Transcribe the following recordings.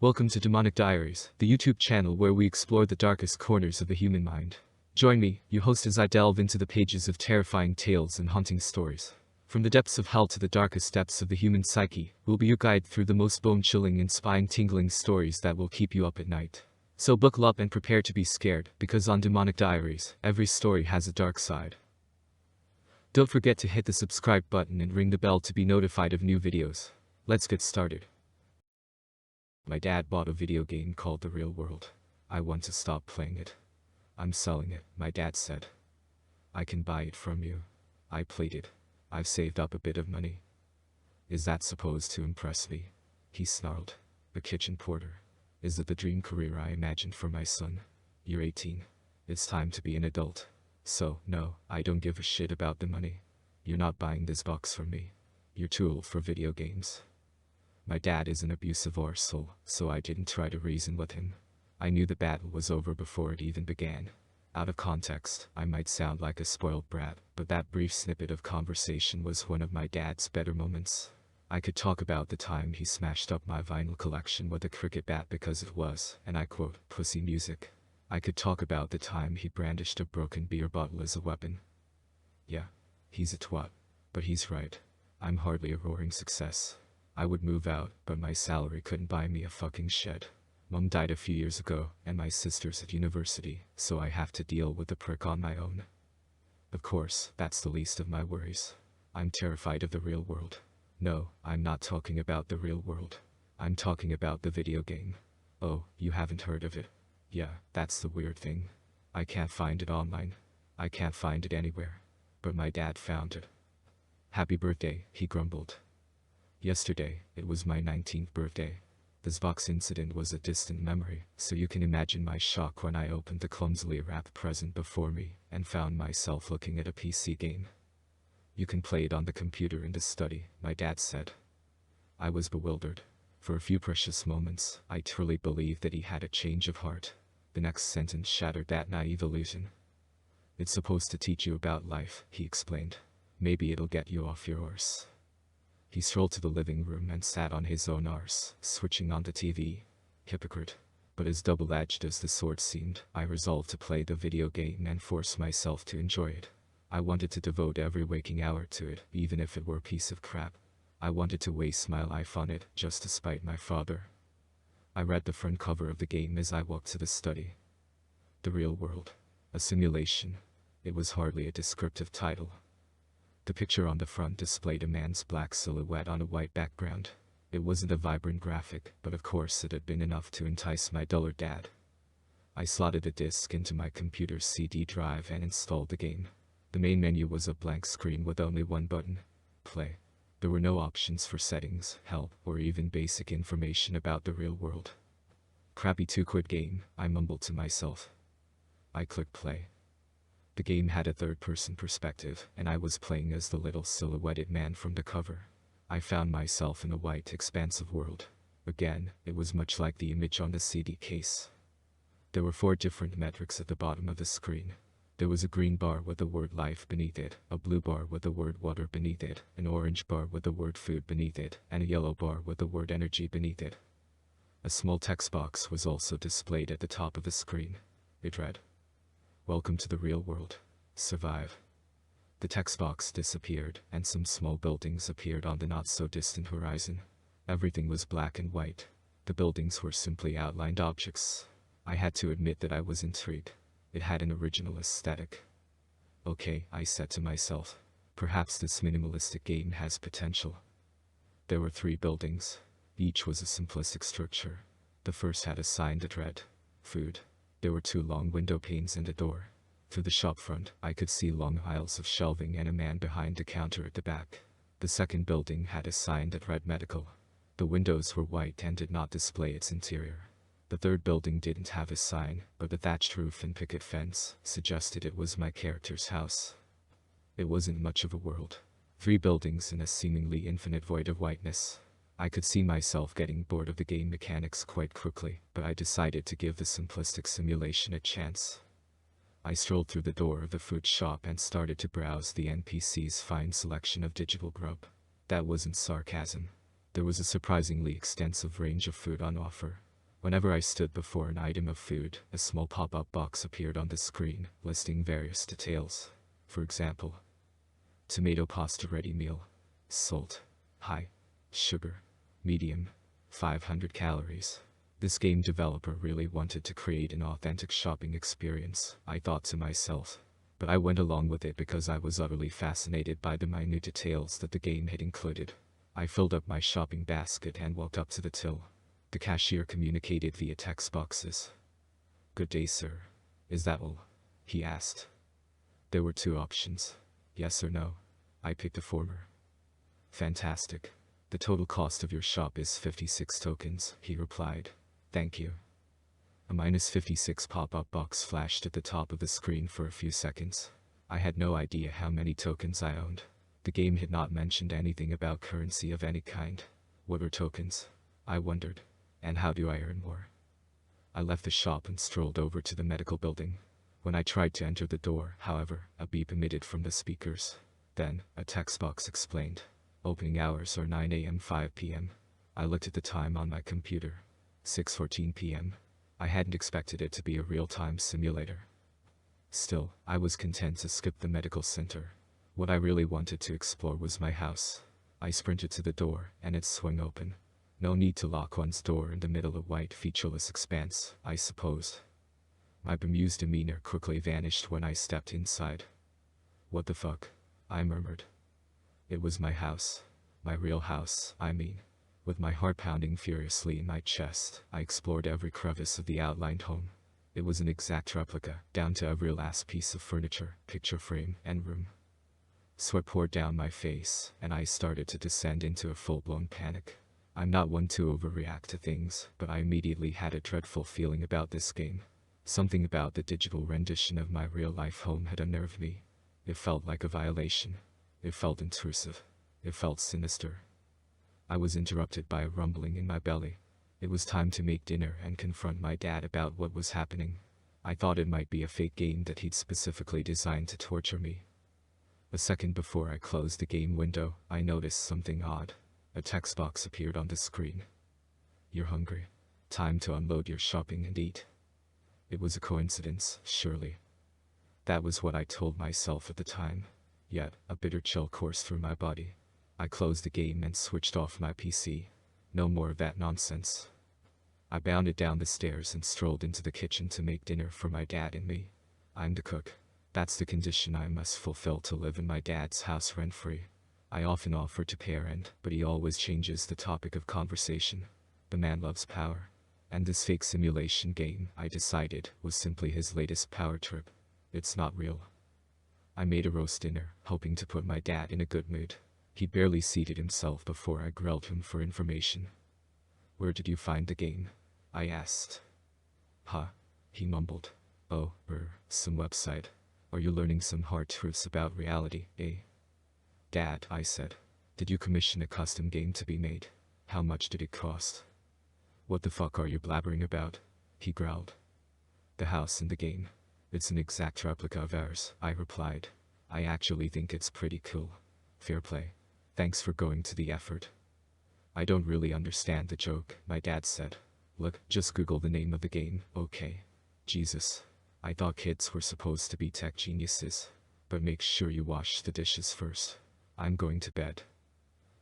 Welcome to Demonic Diaries, the YouTube channel where we explore the darkest corners of the human mind. Join me, your host, as I delve into the pages of terrifying tales and haunting stories. From the depths of hell to the darkest depths of the human psyche, we'll be your guide through the most bone-chilling and spine-tingling stories that will keep you up at night. So buckle up and prepare to be scared, because on Demonic Diaries, every story has a dark side. Don't forget to hit the subscribe button and ring the bell to be notified of new videos. Let's get started. My dad bought a video game called The Real World. I want to stop playing it. I'm selling it, my dad said. I can buy it from you. I played it. I've saved up a bit of money. Is that supposed to impress me? He snarled. The kitchen porter. Is it the dream career I imagined for my son? You're 18. It's time to be an adult. So, no, I don't give a shit about the money. You're not buying this box for me. You're too old for video games. My dad is an abusive arsehole, so I didn't try to reason with him. I knew the battle was over before it even began. Out of context, I might sound like a spoiled brat, but that brief snippet of conversation was one of my dad's better moments. I could talk about the time he smashed up my vinyl collection with a cricket bat because it was, and I quote, pussy music. I could talk about the time he brandished a broken beer bottle as a weapon. Yeah, he's a twat. But he's right. I'm hardly a roaring success. I would move out, but my salary couldn't buy me a fucking shed. Mom died a few years ago, and my sister's at university, so I have to deal with the prick on my own. Of course, that's the least of my worries. I'm terrified of the real world. No, I'm not talking about the real world. I'm talking about the video game. Oh, you haven't heard of it? Yeah, that's the weird thing. I can't find it online. I can't find it anywhere. But my dad found it. Happy birthday, he grumbled. Yesterday, it was my 19th birthday. This box incident was a distant memory, so you can imagine my shock when I opened the clumsily wrapped present before me and found myself looking at a PC game. You can play it on the computer in the study, my dad said. I was bewildered. For a few precious moments, I truly believed that he had a change of heart. The next sentence shattered that naive illusion. It's supposed to teach you about life, he explained. Maybe it'll get you off your horse. He strolled to the living room and sat on his own arse, switching on the TV. Hypocrite. But as double-edged as the sword seemed, I resolved to play the video game and force myself to enjoy it. I wanted to devote every waking hour to it, even if it were a piece of crap. I wanted to waste my life on it, just to spite my father. I read the front cover of the game as I walked to the study. The Real World. A simulation. It was hardly a descriptive title. The picture on the front displayed a man's black silhouette on a white background. It wasn't a vibrant graphic, but of course it had been enough to entice my duller dad. I slotted the disc into my computer's CD drive and installed the game. The main menu was a blank screen with only one button: play. There were no options for settings, help, or even basic information about the real world. Crappy 2-quid game, I mumbled to myself. I clicked play. The game had a third-person perspective, and I was playing as the little silhouetted man from the cover. I found myself in a white, expansive world. Again, it was much like the image on the CD case. There were 4 different metrics at the bottom of the screen. There was a green bar with the word life beneath it, a blue bar with the word water beneath it, an orange bar with the word food beneath it, and a yellow bar with the word energy beneath it. A small text box was also displayed at the top of the screen. It read, "Welcome to the real world. Survive." The text box disappeared, and some small buildings appeared on the not-so-distant horizon. Everything was black and white. The buildings were simply outlined objects. I had to admit that I was intrigued. It had an original aesthetic. Okay, I said to myself. Perhaps this minimalistic game has potential. There were 3 buildings. Each was a simplistic structure. The first had a sign that read, "Food." There were 2 long window panes and a door. Through the shop front, I could see long aisles of shelving and a man behind the counter at the back. The second building had a sign that read medical. The windows were white and did not display its interior. The third building didn't have a sign, but the thatched roof and picket fence suggested it was my character's house. It wasn't much of a world. 3 buildings in a seemingly infinite void of whiteness. I could see myself getting bored of the game mechanics quite quickly, but I decided to give the simplistic simulation a chance. I strolled through the door of the food shop and started to browse the NPC's fine selection of digital grub. That wasn't sarcasm. There was a surprisingly extensive range of food on offer. Whenever I stood before an item of food, a small pop-up box appeared on the screen, listing various details. For example, tomato pasta ready meal, salt, high, sugar, medium, 500 calories. This game developer really wanted to create an authentic shopping experience, I thought to myself. But I went along with it because I was utterly fascinated by the minute details that the game had included. I filled up my shopping basket and walked up to the till. The cashier communicated via text boxes. "Good day, sir. Is that all?" he asked. There were two options, yes or no. I picked the former. "Fantastic. The total cost of your shop is 56 tokens, he replied. "Thank you." A -56 pop-up box flashed at the top of the screen for a few seconds. I had no idea how many tokens I owned. The game had not mentioned anything about currency of any kind. What were tokens? I wondered. And how do I earn more? I left the shop and strolled over to the medical building. When I tried to enter the door, however, a beep emitted from the speakers. Then, a text box explained. Opening hours are 9 a.m. 5 p.m. I looked at the time on my computer. 6:14 p.m. I hadn't expected it to be a real-time simulator. Still, I was content to skip the medical center. What I really wanted to explore was my house. I sprinted to the door, and it swung open. No need to lock one's door in the middle of white featureless expanse, I suppose. My bemused demeanor quickly vanished when I stepped inside. "What the fuck?" I murmured. It was my house. My real house, I mean. With my heart pounding furiously in my chest, I explored every crevice of the outlined home. It was an exact replica, down to every last piece of furniture, picture frame, and room. Sweat poured down my face, and I started to descend into a full-blown panic. I'm not one to overreact to things, but I immediately had a dreadful feeling about this game. Something about the digital rendition of my real-life home had unnerved me. It felt like a violation. It felt intrusive. It felt sinister. I was interrupted by a rumbling in my belly. It was time to make dinner and confront my dad about what was happening. I thought it might be a fake game that he'd specifically designed to torture me. A second before I closed the game window, I noticed something odd. A text box appeared on the screen. "You're hungry. Time to unload your shopping and eat." It was a coincidence, surely. That was what I told myself at the time. Yet, a bitter chill coursed through my body. I closed the game and switched off my PC. No more of that nonsense. I bounded down the stairs and strolled into the kitchen to make dinner for my dad and me. I'm the cook. That's the condition I must fulfill to live in my dad's house rent-free. I often offer to parent, but he always changes the topic of conversation. The man loves power. And this fake simulation game, I decided, was simply his latest power trip. It's not real. I made a roast dinner, hoping to put my dad in a good mood. He barely seated himself before I grilled him for information. "Where did you find the game?" I asked. "Huh?" he mumbled. "Oh, some website. Are you learning some hard truths about reality, eh?" "Dad," I said, "did you commission a custom game to be made? How much did it cost?" "What the fuck are you blabbering about?" he growled. "The house in the game. It's an exact replica of ours," I replied. "I actually think it's pretty cool. Fair play. Thanks for going to the effort." "I don't really understand the joke," my dad said. "Look, just Google the name of the game, okay?" Jesus. I thought kids were supposed to be tech geniuses. But make sure you wash the dishes first. I'm going to bed.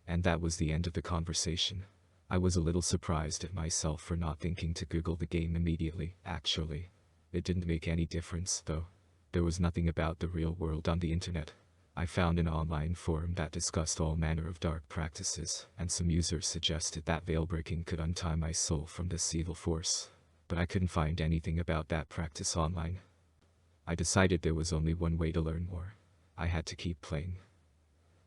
And that was the end of the conversation. I was a little surprised at myself for not thinking to Google the game immediately, actually. It didn't make any difference, though. There was nothing about the real world on the internet. I found an online forum that discussed all manner of dark practices, and some users suggested that veil breaking could untie my soul from this evil force. But I couldn't find anything about that practice online. I decided there was only one way to learn more. I had to keep playing.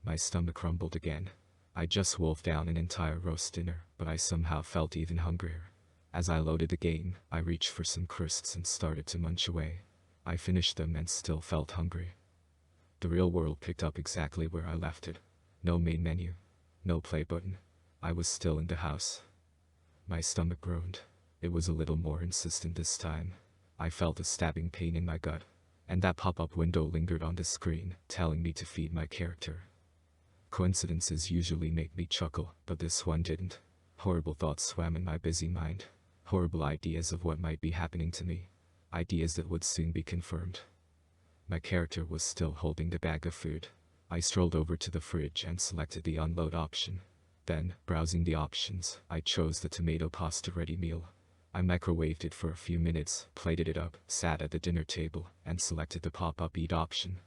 My stomach rumbled again. I just wolfed down an entire roast dinner, but I somehow felt even hungrier. As I loaded the game, I reached for some crisps and started to munch away. I finished them and still felt hungry. The real world picked up exactly where I left it. No main menu. No play button. I was still in the house. My stomach groaned. It was a little more insistent this time. I felt a stabbing pain in my gut. And that pop-up window lingered on the screen, telling me to feed my character. Coincidences usually make me chuckle, but this one didn't. Horrible thoughts swam in my busy mind. Horrible ideas of what might be happening to me. Ideas that would soon be confirmed. My character was still holding the bag of food. I strolled over to the fridge and selected the unload option. Then, browsing the options, I chose the tomato pasta ready meal. I microwaved it for a few minutes, plated it up, sat at the dinner table, and selected the pop-up eat option.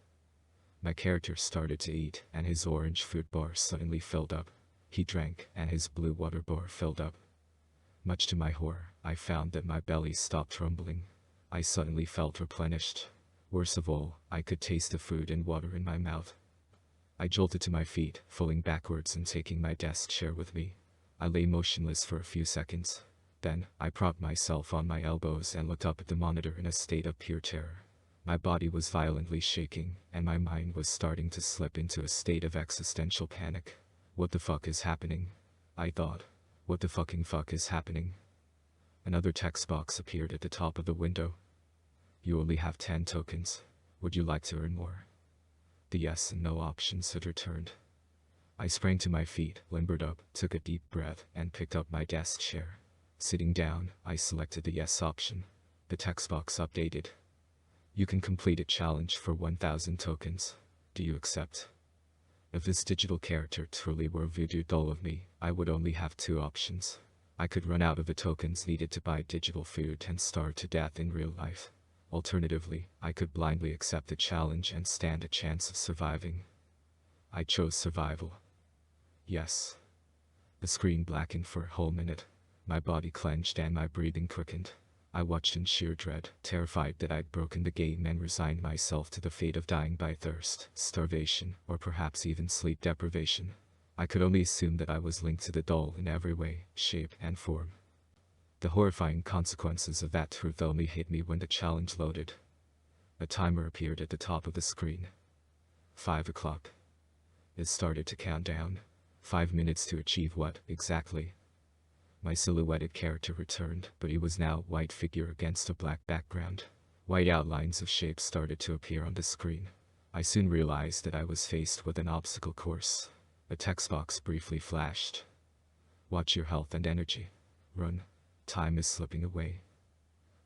My character started to eat, and his orange food bar suddenly filled up. He drank, and his blue water bar filled up. Much to my horror, I found that my belly stopped rumbling. I suddenly felt replenished. Worst of all, I could taste the food and water in my mouth. I jolted to my feet, falling backwards and taking my desk chair with me. I lay motionless for a few seconds. Then, I propped myself on my elbows and looked up at the monitor in a state of pure terror. My body was violently shaking, and my mind was starting to slip into a state of existential panic. What the fuck is happening? I thought. What the fucking fuck is happening? Another text box appeared at the top of the window. You only have 10 tokens. Would you like to earn more? The yes and no options had returned. I sprang to my feet, limbered up, took a deep breath, and picked up my desk chair. Sitting down, I selected the yes option. The text box updated. You can complete a challenge for 1,000 tokens. Do you accept? If this digital character truly were a voodoo doll of me, I would only have 2 options. I could run out of the tokens needed to buy digital food and starve to death in real life. Alternatively, I could blindly accept the challenge and stand a chance of surviving. I chose survival. Yes. The screen blackened for a whole minute. My body clenched and my breathing quickened. I watched in sheer dread, terrified that I'd broken the game and resigned myself to the fate of dying by thirst, starvation, or perhaps even sleep deprivation. I could only assume that I was linked to the doll in every way, shape, and form. The horrifying consequences of that truth only hit me when the challenge loaded. A timer appeared at the top of the screen. 5 o'clock. It started to count down. 5 minutes to achieve what, exactly? My silhouetted character returned, but he was now a white figure against a black background. White outlines of shapes started to appear on the screen. I soon realized that I was faced with an obstacle course. A text box briefly flashed. Watch your health and energy. Run. Time is slipping away.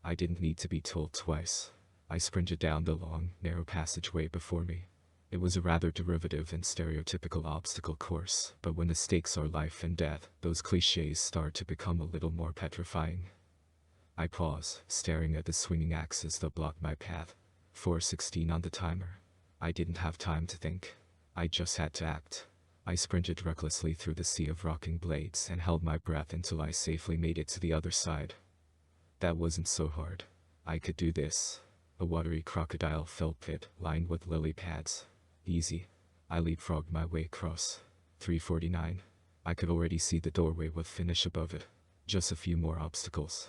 I didn't need to be told twice. I sprinted down the long, narrow passageway before me. It was a rather derivative and stereotypical obstacle course, but when the stakes are life and death, those cliches start to become a little more petrifying. I pause, staring at the swinging axes that blocked my path. 4:16 on the timer. I didn't have time to think. I just had to act. I sprinted recklessly through the sea of rocking blades and held my breath until I safely made it to the other side. That wasn't so hard. I could do this. A watery crocodile-filled pit, lined with lily pads. Easy. I leapfrogged my way across. 3:49. I could already see the doorway with finish above it. Just a few more obstacles.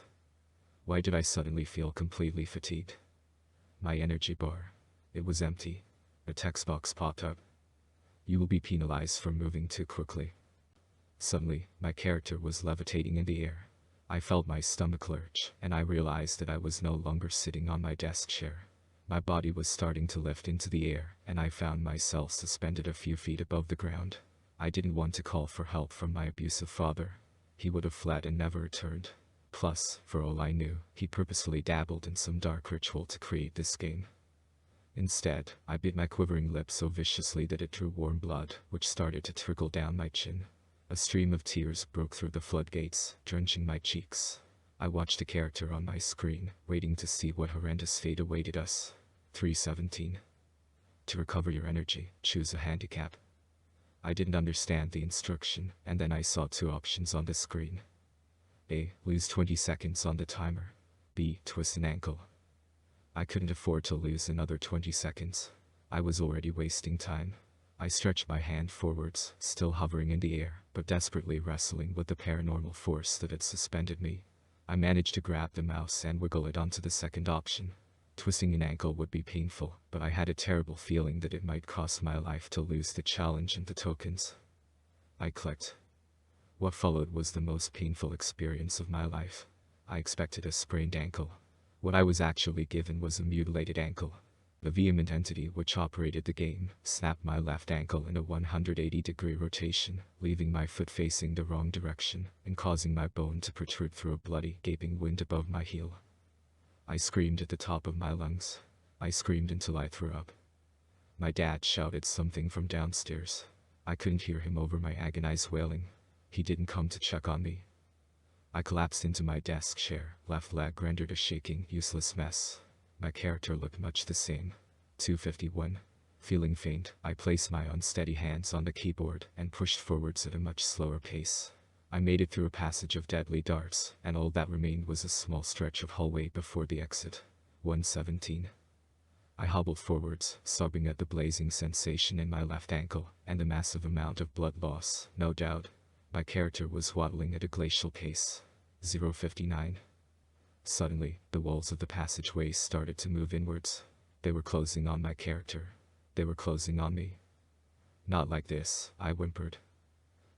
Why did I suddenly feel completely fatigued? My energy bar. It was empty. A text box popped up. You will be penalized for moving too quickly. Suddenly, my character was levitating in the air. I felt my stomach lurch, and I realized that I was no longer sitting on my desk chair. My body was starting to lift into the air, and I found myself suspended a few feet above the ground. I didn't want to call for help from my abusive father. He would have fled and never returned. Plus, for all I knew, he purposefully dabbled in some dark ritual to create this game. Instead, I bit my quivering lip so viciously that it drew warm blood, which started to trickle down my chin. A stream of tears broke through the floodgates, drenching my cheeks. I watched the character on my screen, waiting to see what horrendous fate awaited us. 3:17. To recover your energy, choose a handicap. I didn't understand the instruction, and then I saw 2 options on the screen. A. Lose 20 seconds on the timer. B. Twist an ankle. I couldn't afford to lose another 20 seconds. I was already wasting time. I stretched my hand forwards, still hovering in the air, but desperately wrestling with the paranormal force that had suspended me. I managed to grab the mouse and wiggle it onto the second option. Twisting an ankle would be painful, but I had a terrible feeling that it might cost my life to lose the challenge and the tokens. I clicked. What followed was the most painful experience of my life. I expected a sprained ankle. What I was actually given was a mutilated ankle. The vehement entity which operated the game snapped my left ankle in a 180-degree rotation, leaving my foot facing the wrong direction and causing my bone to protrude through a bloody, gaping wound above my heel. I screamed at the top of my lungs. I screamed until I threw up. My dad shouted something from downstairs. I couldn't hear him over my agonized wailing. He didn't come to check on me. I collapsed into my desk chair, left leg rendered a shaking, useless mess. My character looked much the same. 251. Feeling faint, I placed my unsteady hands on the keyboard and pushed forwards at a much slower pace. I made it through a passage of deadly darts, and all that remained was a small stretch of hallway before the exit. 117. I hobbled forwards, sobbing at the blazing sensation in my left ankle, and the massive amount of blood loss, no doubt. My character was waddling at a glacial pace. 059. Suddenly, the walls of the passageway started to move inwards. They were closing on my character. They were closing on me. Not like this, I whimpered.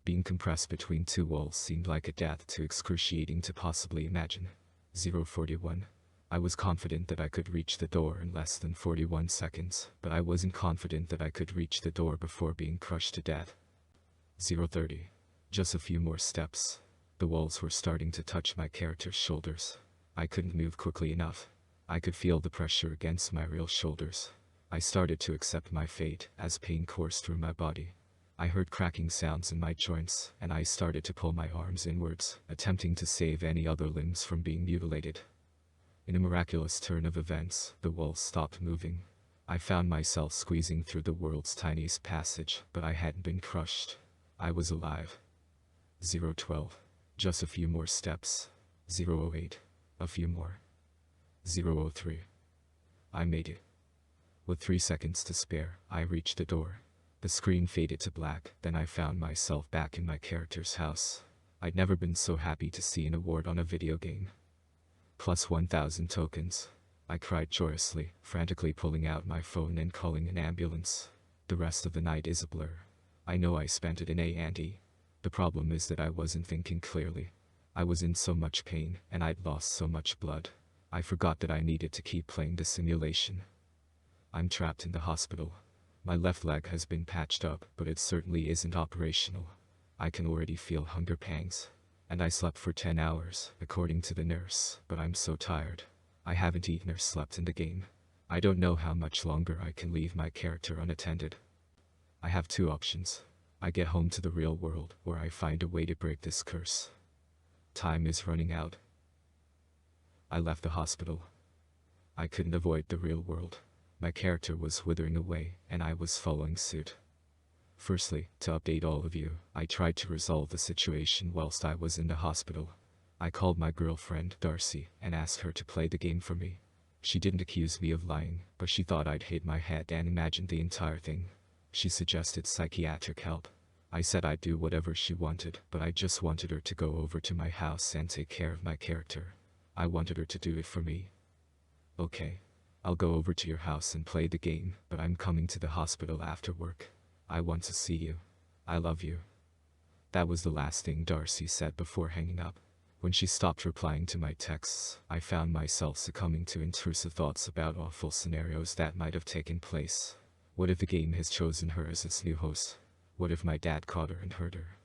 Being compressed between two walls seemed like a death too excruciating to possibly imagine. 041. I was confident that I could reach the door in less than 41 seconds, but I wasn't confident that I could reach the door before being crushed to death. 030. Just a few more steps. The walls were starting to touch my character's shoulders. I couldn't move quickly enough. I could feel the pressure against my real shoulders. I started to accept my fate as pain coursed through my body. I heard cracking sounds in my joints, and I started to pull my arms inwards, attempting to save any other limbs from being mutilated. In a miraculous turn of events, the walls stopped moving. I found myself squeezing through the world's tiniest passage, but I hadn't been crushed. I was alive. 012. Just a few more steps. 008. A few more. 003. I made it. With 3 seconds to spare, I reached the door. The screen faded to black, then I found myself back in my character's house. I'd never been so happy to see an award on a video game. Plus 1,000 tokens. I cried joyously, frantically pulling out my phone and calling an ambulance. The rest of the night is a blur. I know I spent it in A&E. The problem is that I wasn't thinking clearly. I was in so much pain, and I'd lost so much blood. I forgot that I needed to keep playing the simulation. I'm trapped in the hospital. My left leg has been patched up, but it certainly isn't operational. I can already feel hunger pangs. And I slept for 10 hours, according to the nurse, but I'm so tired. I haven't eaten or slept in the game. I don't know how much longer I can leave my character unattended. I have two options. I get home to the real world, or I find a way to break this curse. Time is running out. I left the hospital. I couldn't avoid the real world. My character was withering away, and I was following suit. Firstly, to update all of you, I tried to resolve the situation whilst I was in the hospital. I called my girlfriend, Darcy, and asked her to play the game for me. She didn't accuse me of lying, but she thought I'd hit my head and imagined the entire thing. She suggested psychiatric help. I said I'd do whatever she wanted, but I just wanted her to go over to my house and take care of my character. I wanted her to do it for me. Okay. I'll go over to your house and play the game, but I'm coming to the hospital after work. I want to see you. I love you. That was the last thing Darcy said before hanging up. When she stopped replying to my texts, I found myself succumbing to intrusive thoughts about awful scenarios that might have taken place. What if the game has chosen her as its new host? What if my dad caught her and hurt her?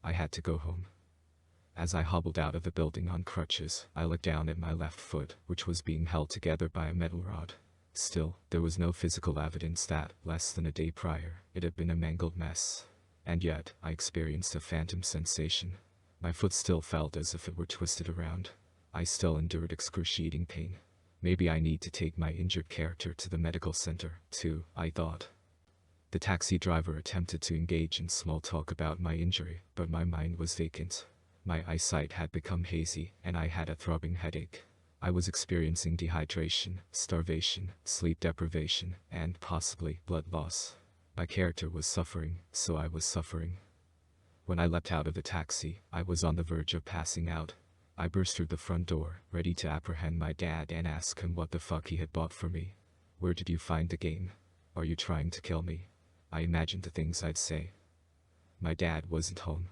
I had to go home. As I hobbled out of the building on crutches, I looked down at my left foot, which was being held together by a metal rod. Still, there was no physical evidence that, less than a day prior, it had been a mangled mess. And yet, I experienced a phantom sensation. My foot still felt as if it were twisted around. I still endured excruciating pain. Maybe I need to take my injured character to the medical center, too, I thought. The taxi driver attempted to engage in small talk about my injury, but my mind was vacant. My eyesight had become hazy, and I had a throbbing headache. I was experiencing dehydration, starvation, sleep deprivation, and possibly blood loss. My character was suffering, so I was suffering. When I leapt out of the taxi, I was on the verge of passing out. I burst through the front door, ready to apprehend my dad and ask him what the fuck he had bought for me. Where did you find the game? Are you trying to kill me? I imagined the things I'd say. My dad wasn't home.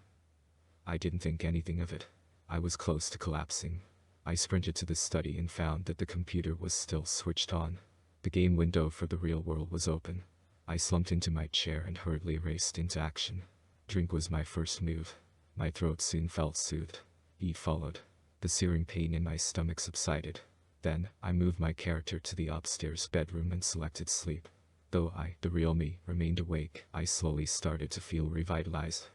I didn't think anything of it. I was close to collapsing. I sprinted to the study and found that the computer was still switched on. The game window for the real world was open. I slumped into my chair and hurriedly raced into action. Drink was my first move. My throat soon felt soothed. Eat followed. The searing pain in my stomach subsided. Then, I moved my character to the upstairs bedroom and selected sleep. Though I, the real me, remained awake, I slowly started to feel revitalized.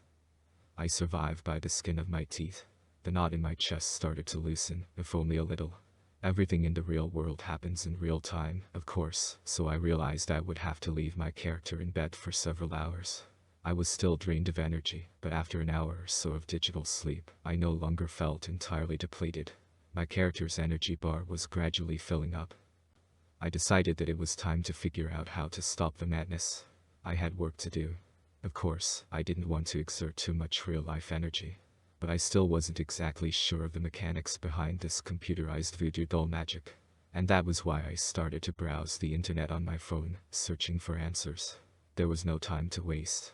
I survived by the skin of my teeth. The knot in my chest started to loosen, if only a little. Everything in the real world happens in real time, of course, so I realized I would have to leave my character in bed for several hours. I was still drained of energy, but after an hour or so of digital sleep, I no longer felt entirely depleted. My character's energy bar was gradually filling up. I decided that it was time to figure out how to stop the madness. I had work to do. Of course, I didn't want to exert too much real-life energy. But I still wasn't exactly sure of the mechanics behind this computerized voodoo doll magic. And that was why I started to browse the internet on my phone, searching for answers. There was no time to waste.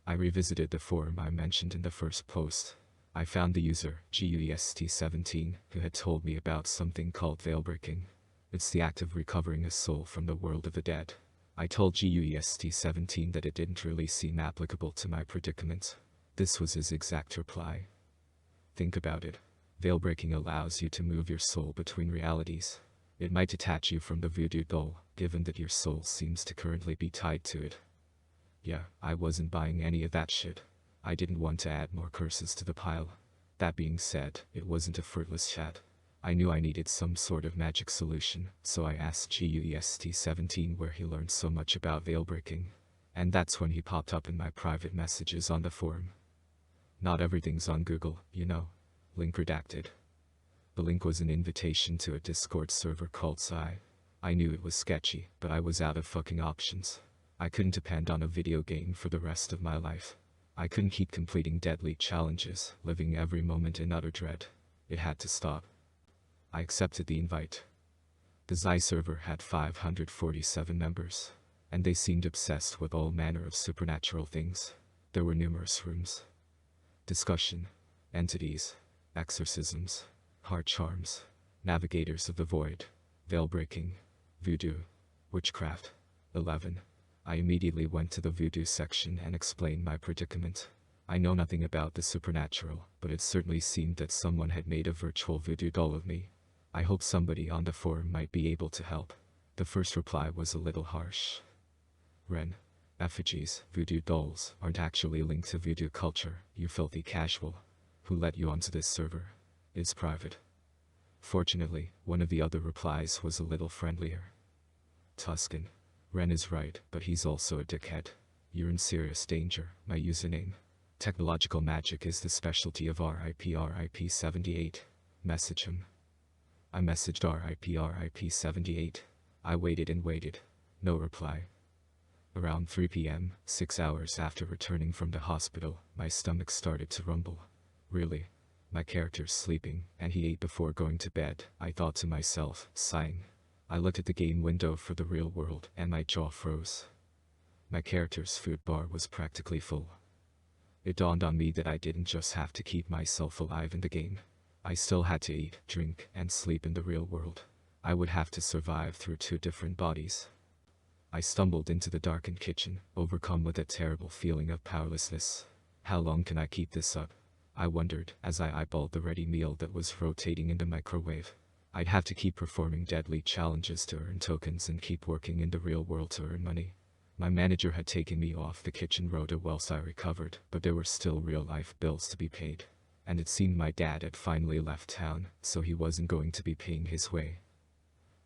I revisited the forum I mentioned in the first post. I found the user, GUEST17, who had told me about something called veil breaking. It's the act of recovering a soul from the world of the dead. I told GUEST17 that it didn't really seem applicable to my predicament. This was his exact reply. Think about it. Veil breaking allows you to move your soul between realities. It might detach you from the voodoo doll, given that your soul seems to currently be tied to it. Yeah, I wasn't buying any of that shit. I didn't want to add more curses to the pile. That being said, it wasn't a fruitless chat. I knew I needed some sort of magic solution, so I asked GUEST17 where he learned so much about veil breaking. And that's when he popped up in my private messages on the forum. Not everything's on Google, you know. Link redacted. The link was an invitation to a Discord server called Psy. I knew it was sketchy, but I was out of fucking options. I couldn't depend on a video game for the rest of my life. I couldn't keep completing deadly challenges, living every moment in utter dread. It had to stop. I accepted the invite. The Psy server had 547 members, and they seemed obsessed with all manner of supernatural things. There were numerous rooms. Discussion, entities, exorcisms, heart charms, navigators of the void, veil breaking, voodoo, witchcraft. 11. I immediately went to the voodoo section and explained my predicament. I know nothing about the supernatural, but it certainly seemed that someone had made a virtual voodoo doll of me. I hope somebody on the forum might be able to help. The first reply was a little harsh. Ren. Effigies, voodoo dolls, aren't actually linked to voodoo culture, you filthy casual. Who let you onto this server? It's private. Fortunately, one of the other replies was a little friendlier. Tuscan. Ren is right, but he's also a dickhead. You're in serious danger, my username. Technological magic is the specialty of RIP78. Message him. I messaged RIP78. I waited and waited. No reply. Around 3 p.m., 6 hours after returning from the hospital, my stomach started to rumble. Really? My character's sleeping, and he ate before going to bed, I thought to myself, sighing. I looked at the game window for the real world, and my jaw froze. My character's food bar was practically full. It dawned on me that I didn't just have to keep myself alive in the game. I still had to eat, drink, and sleep in the real world. I would have to survive through 2 different bodies. I stumbled into the darkened kitchen, overcome with a terrible feeling of powerlessness. How long can I keep this up? I wondered, as I eyeballed the ready meal that was rotating in the microwave. I'd have to keep performing deadly challenges to earn tokens and keep working in the real world to earn money. My manager had taken me off the kitchen rota whilst I recovered, but there were still real-life bills to be paid. And it seemed my dad had finally left town, so he wasn't going to be paying his way.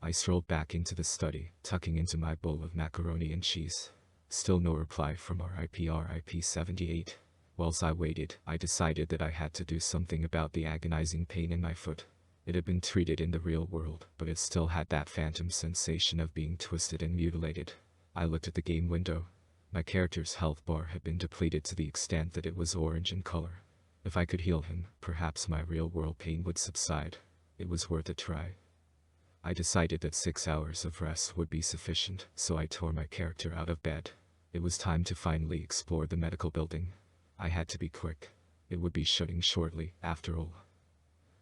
I strolled back into the study, tucking into my bowl of macaroni and cheese. Still no reply from RIP78. Whilst I waited, I decided that I had to do something about the agonizing pain in my foot. It had been treated in the real world, but it still had that phantom sensation of being twisted and mutilated. I looked at the game window. My character's health bar had been depleted to the extent that it was orange in color. If I could heal him, perhaps my real-world pain would subside. It was worth a try. I decided that 6 hours of rest would be sufficient, so I tore my character out of bed. It was time to finally explore the medical building. I had to be quick. It would be shutting shortly, after all.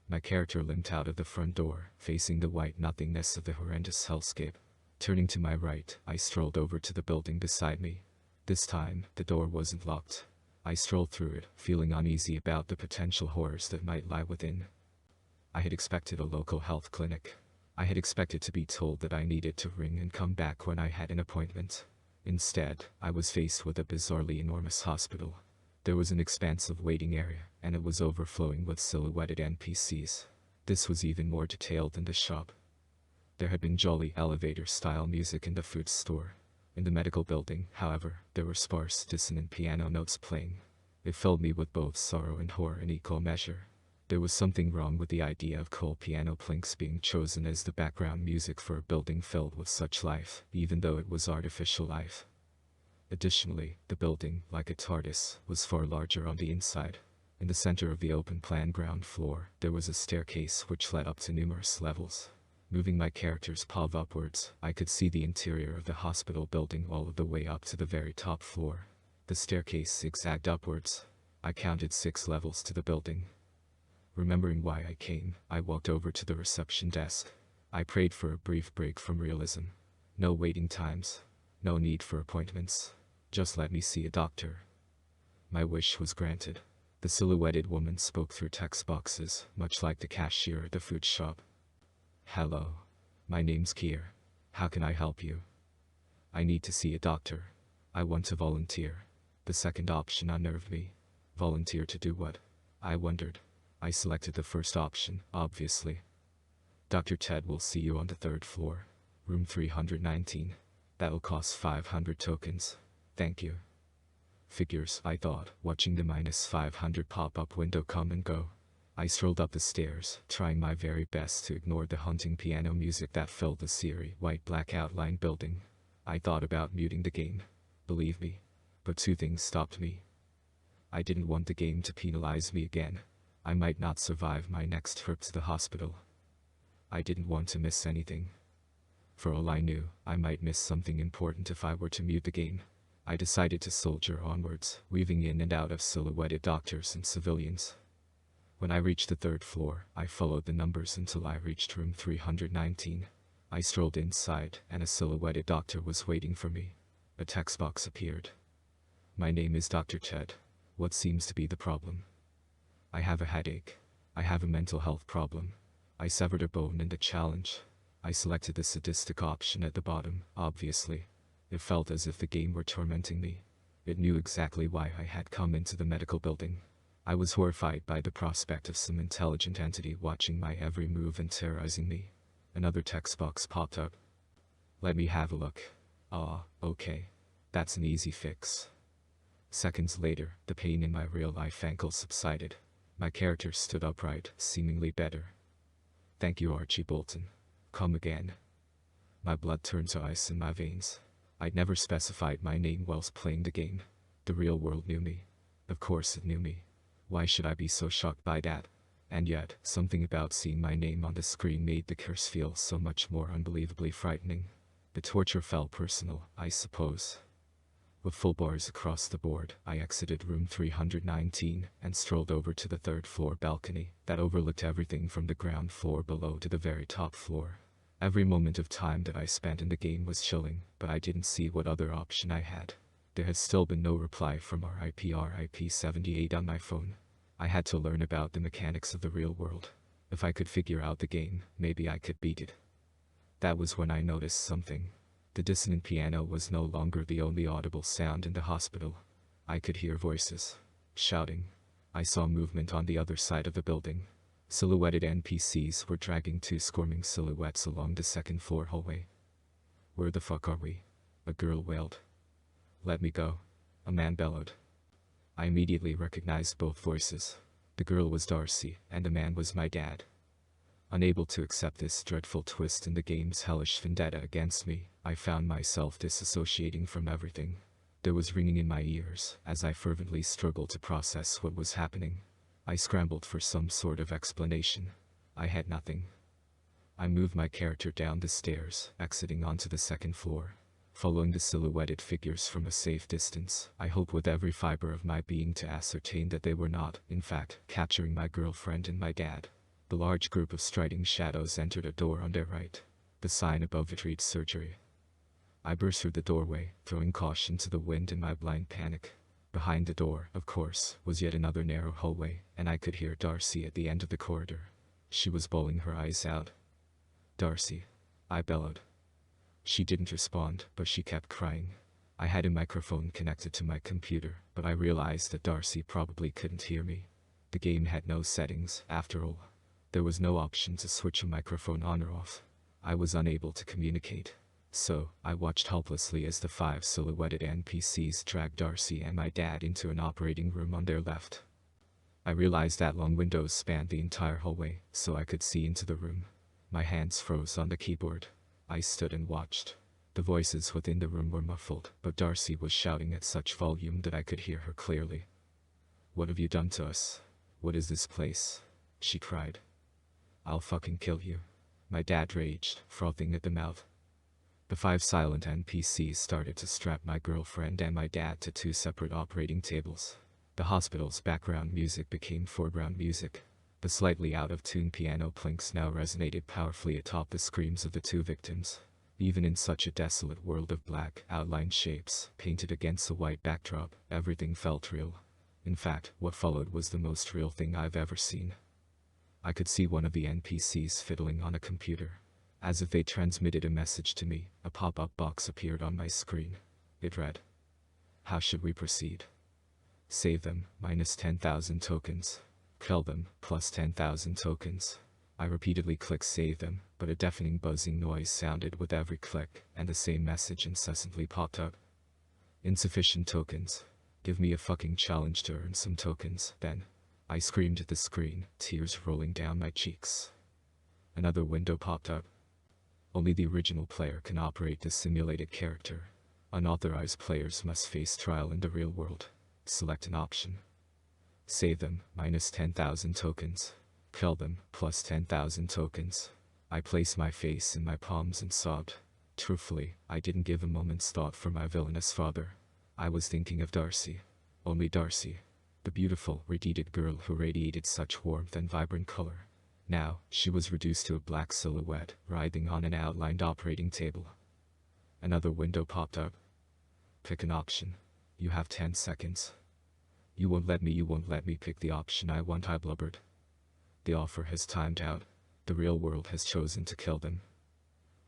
My character limped out of the front door, facing the white nothingness of the horrendous hellscape. Turning to my right, I strolled over to the building beside me. This time, the door wasn't locked. I strolled through it, feeling uneasy about the potential horrors that might lie within. I had expected a local health clinic. I had expected to be told that I needed to ring and come back when I had an appointment. Instead, I was faced with a bizarrely enormous hospital. There was an expansive waiting area, and it was overflowing with silhouetted NPCs. This was even more detailed than the shop. There had been jolly elevator-style music in the food store. In the medical building, however, there were sparse, dissonant piano notes playing. It filled me with both sorrow and horror in equal measure. There was something wrong with the idea of cold piano plinks being chosen as the background music for a building filled with such life, even though it was artificial life. Additionally, the building, like a TARDIS, was far larger on the inside. In the center of the open-plan ground floor, there was a staircase which led up to numerous levels. Moving my character's paw upwards, I could see the interior of the hospital building all of the way up to the very top floor. The staircase zigzagged upwards. I counted 6 levels to the building. Remembering why I came, I walked over to the reception desk. I prayed for a brief break from realism. No waiting times. No need for appointments. Just let me see a doctor. My wish was granted. The silhouetted woman spoke through text boxes, much like the cashier at the food shop. Hello. My name's Kier. How can I help you? I need to see a doctor. I want to volunteer. The second option unnerved me. Volunteer to do what? I wondered. I selected the first option, obviously. Dr. Ted will see you on the 3rd floor. Room 319. That'll cost 500 tokens. Thank you. Figures, I thought, watching the -500 pop-up window come and go. I strolled up the stairs, trying my very best to ignore the haunting piano music that filled the eerie, white-black outline building. I thought about muting the game. Believe me. But 2 things stopped me. I didn't want the game to penalize me again. I might not survive my next trip to the hospital. I didn't want to miss anything. For all I knew, I might miss something important if I were to mute the game. I decided to soldier onwards, weaving in and out of silhouetted doctors and civilians. When I reached the 3rd floor, I followed the numbers until I reached room 319. I strolled inside, and a silhouetted doctor was waiting for me. A text box appeared. My name is Dr. Ted. What seems to be the problem? I have a headache. I have a mental health problem. I severed a bone in the challenge. I selected the sadistic option at the bottom, obviously. It felt as if the game were tormenting me. It knew exactly why I had come into the medical building. I was horrified by the prospect of some intelligent entity watching my every move and terrorizing me. Another text box popped up. Let me have a look. Ah, okay. That's an easy fix. Seconds later, the pain in my real-life ankle subsided. My character stood upright, seemingly better. Thank you, Archie Bolton. Come again. My blood turned to ice in my veins. I'd never specified my name whilst playing the game. The real world knew me. Of course it knew me. Why should I be so shocked by that? And yet, something about seeing my name on the screen made the curse feel so much more unbelievably frightening. The torture felt personal, I suppose. With full bars across the board, I exited room 319 and strolled over to the 3rd floor balcony that overlooked everything from the ground floor below to the very top floor. Every moment of time that I spent in the game was chilling, but I didn't see what other option I had. There had still been no reply from RIP-78 on my phone. I had to learn about the mechanics of the real world. If I could figure out the game, maybe I could beat it. That was when I noticed something. The dissonant piano was no longer the only audible sound in the hospital. I could hear voices. Shouting. I saw movement on the other side of the building. Silhouetted NPCs were dragging 2 squirming silhouettes along the 2nd floor hallway. Where the fuck are we? A girl wailed. Let me go. A man bellowed. I immediately recognized both voices. The girl was Darcy, and the man was my dad. Unable to accept this dreadful twist in the game's hellish vendetta against me, I found myself disassociating from everything. There was ringing in my ears, as I fervently struggled to process what was happening. I scrambled for some sort of explanation. I had nothing. I moved my character down the stairs, exiting onto the 2nd floor. Following the silhouetted figures from a safe distance, I hoped with every fiber of my being to ascertain that they were not, in fact, capturing my girlfriend and my dad. The large group of striding shadows entered a door on their right. The sign above it read surgery. I burst through the doorway, throwing caution to the wind in my blind panic. Behind the door, of course, was yet another narrow hallway, and I could hear Darcy at the end of the corridor. She was bawling her eyes out. "Darcy," I bellowed. She didn't respond, but she kept crying. I had a microphone connected to my computer, but I realized that Darcy probably couldn't hear me. The game had no settings, after all. There was no option to switch a microphone on or off. I was unable to communicate. So, I watched helplessly as the 5 silhouetted NPCs dragged Darcy and my dad into an operating room on their left. I realized that long windows spanned the entire hallway, so I could see into the room. My hands froze on the keyboard. I stood and watched. The voices within the room were muffled, but Darcy was shouting at such volume that I could hear her clearly. "What have you done to us? What is this place?" she cried. "I'll fucking kill you," my dad raged, frothing at the mouth. The 5 silent NPCs started to strap my girlfriend and my dad to 2 separate operating tables. The hospital's background music became foreground music. The slightly out-of-tune piano plinks now resonated powerfully atop the screams of the 2 victims. Even in such a desolate world of black, outlined shapes, painted against a white backdrop, everything felt real. In fact, what followed was the most real thing I've ever seen. I could see one of the NPCs fiddling on a computer. As if they transmitted a message to me, a pop-up box appeared on my screen. It read, "How should we proceed? Save them, minus 10,000 tokens. Kill them, plus 10,000 tokens." I repeatedly clicked save them, but a deafening buzzing noise sounded with every click, and the same message incessantly popped up. "Insufficient tokens. Give me a fucking challenge to earn some tokens, then." I screamed at the screen, tears rolling down my cheeks. Another window popped up. "Only the original player can operate this simulated character. Unauthorized players must face trial in the real world. Select an option. Save them, minus 10,000 tokens. Kill them, plus 10,000 tokens." I placed my face in my palms and sobbed. Truthfully, I didn't give a moment's thought for my villainous father. I was thinking of Darcy. Only Darcy. The beautiful, radiated girl who radiated such warmth and vibrant color. Now, she was reduced to a black silhouette, writhing on an outlined operating table. Another window popped up. "Pick an option. You have 10 seconds. You won't let me pick the option I want," I blubbered. "The offer has timed out. The real world has chosen to kill them."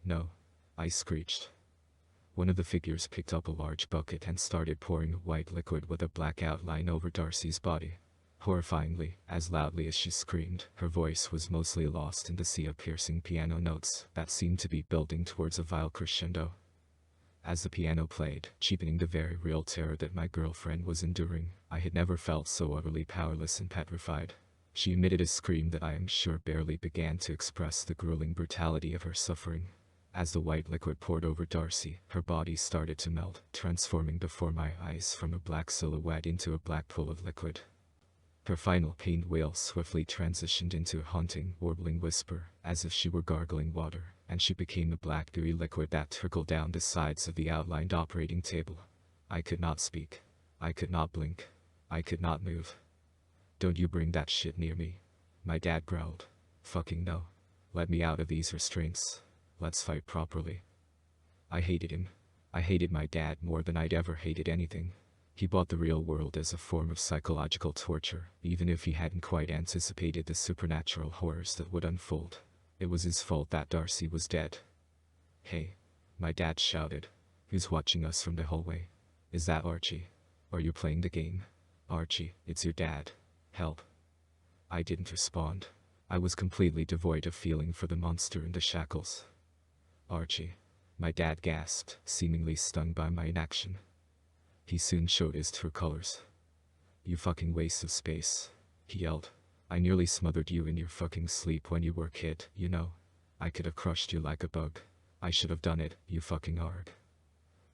"No," I screeched. One of the figures picked up a large bucket and started pouring a white liquid with a black outline over Darcy's body. Horrifyingly, as loudly as she screamed, her voice was mostly lost in the sea of piercing piano notes that seemed to be building towards a vile crescendo. As the piano played, cheapening the very real terror that my girlfriend was enduring, I had never felt so utterly powerless and petrified. She emitted a scream that I am sure barely began to express the grueling brutality of her suffering. As the white liquid poured over Darcy, her body started to melt, transforming before my eyes from a black silhouette into a black pool of liquid. Her final pained wail swiftly transitioned into a haunting, warbling whisper, as if she were gargling water, and she became a black gooey liquid that trickled down the sides of the outlined operating table. I could not speak. I could not blink. I could not move. "Don't you bring that shit near me," my dad growled. "Fucking no. Let me out of these restraints. Let's fight properly." I hated him. I hated my dad more than I'd ever hated anything. He bought the real world as a form of psychological torture, even if he hadn't quite anticipated the supernatural horrors that would unfold. It was his fault that Darcy was dead. "Hey," my dad shouted. "Who's watching us from the hallway? Is that Archie? Are you playing the game? Archie, it's your dad. Help." I didn't respond. I was completely devoid of feeling for the monster in the shackles. "Archie," my dad gasped, seemingly stung by my inaction. He soon showed his true colors. "You fucking waste of space," he yelled. "I nearly smothered you in your fucking sleep when you were a kid, you know. I could have crushed you like a bug. I should have done it, you fucking arg."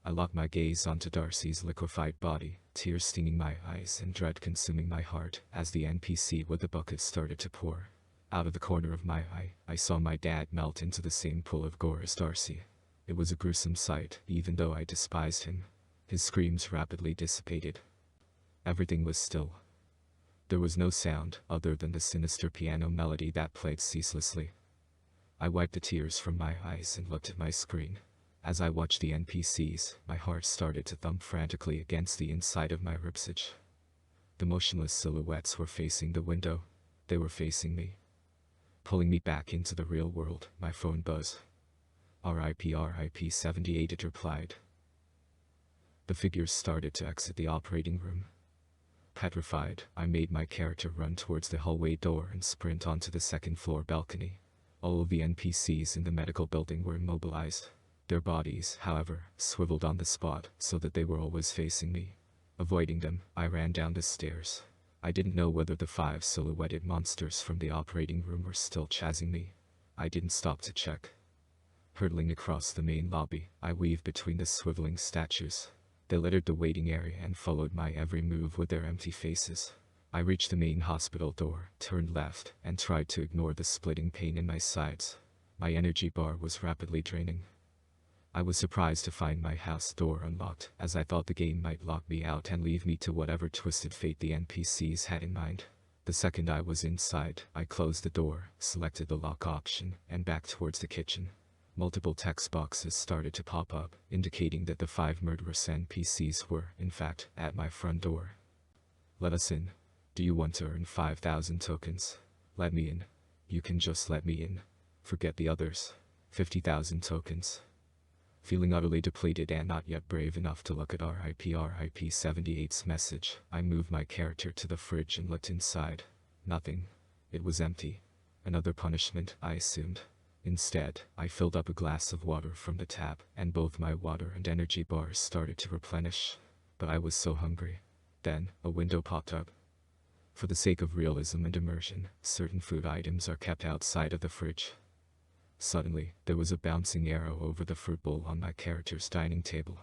I locked my gaze onto Darcy's liquefied body, tears stinging my eyes and dread consuming my heart as the NPC with the bucket started to pour. Out of the corner of my eye, I saw my dad melt into the same pool of gore as Darcy. It was a gruesome sight, even though I despised him. His screams rapidly dissipated. Everything was still. There was no sound other than the sinister piano melody that played ceaselessly. I wiped the tears from my eyes and looked at my screen. As I watched the NPCs, my heart started to thump frantically against the inside of my ribcage. The motionless silhouettes were facing the window. They were facing me, pulling me back into the real world. My phone buzzed. RIP 78, it replied. The figures started to exit the operating room. Petrified, I made my character run towards the hallway door and sprint onto the second-floor balcony. All of the NPCs in the medical building were immobilized. Their bodies, however, swiveled on the spot so that they were always facing me. Avoiding them, I ran down the stairs. I didn't know whether the 5 silhouetted monsters from the operating room were still chasing me. I didn't stop to check. Hurtling across the main lobby, I weaved between the swiveling statues. They littered the waiting area and followed my every move with their empty faces. I reached the main hospital door, turned left, and tried to ignore the splitting pain in my sides. My energy bar was rapidly draining. I was surprised to find my house door unlocked, as I thought the game might lock me out and leave me to whatever twisted fate the NPCs had in mind. The second I was inside, I closed the door, selected the lock option, and backed towards the kitchen. Multiple text boxes started to pop up, indicating that the 5 murderous NPCs were, in fact, at my front door. Let us in. Do you want to earn 5,000 tokens? Let me in. You can just let me in. Forget the others. 50,000 tokens. Feeling utterly depleted and not yet brave enough to look at RIP 78's message, I moved my character to the fridge and looked inside. Nothing. It was empty. Another punishment, I assumed. Instead, I filled up a glass of water from the tap, and both my water and energy bars started to replenish. But I was so hungry. Then, a window popped up. For the sake of realism and immersion, certain food items are kept outside of the fridge. Suddenly, there was a bouncing arrow over the fruit bowl on my character's dining table.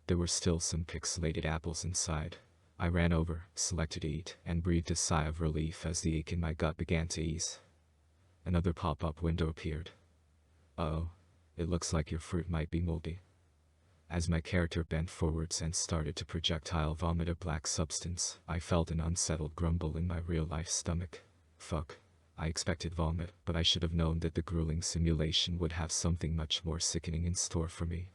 There were still some pixelated apples inside. I ran over, selected Eat, and breathed a sigh of relief as the ache in my gut began to ease. Another pop-up window appeared. Uh-oh, it looks like your fruit might be moldy. As my character bent forwards and started to projectile vomit a black substance, I felt an unsettled grumble in my real-life stomach. Fuck. I expected vomit, but I should have known that the grueling simulation would have something much more sickening in store for me.